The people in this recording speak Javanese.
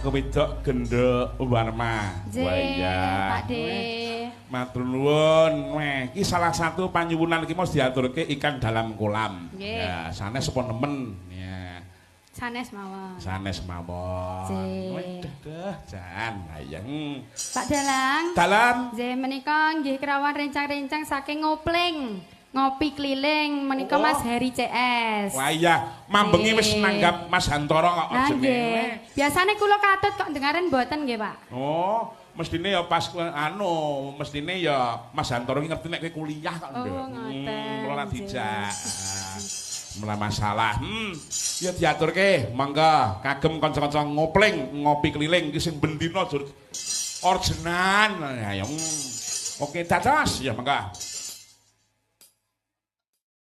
kewedok Gendho Warma. Waya. Pakde. Matur nuwun. Iki salah satu panyuwunan iki mesti diaturke ikan dalam kolam. Ya, sanes apa nemen. Ya. Sanes mawon. Sanes mawon. Waduh, jan ayeng. Pak Dalang. Dalam. Nggih menika nggih kerawan rencang-rencang saking Ngopling. Ngopi keliling menika Mas Heri CS. Wah iya, mambengi wis nanggap Mas Hantoro kok jenenge. Biasane kula katut kok dengaren mboten nggih, Pak. Oh, mestine ya pas mestine ya Mas Hantoro iki ngerti nek kowe kuliah kok nduk. Oh, ngoten. Ora dijak. Mula masalah. Ya diaturke, monggo kagem kanca-kanca ngopling, ngopi keliling iki sing bendina orjenan. Ayo. Oke, dados ya monggo.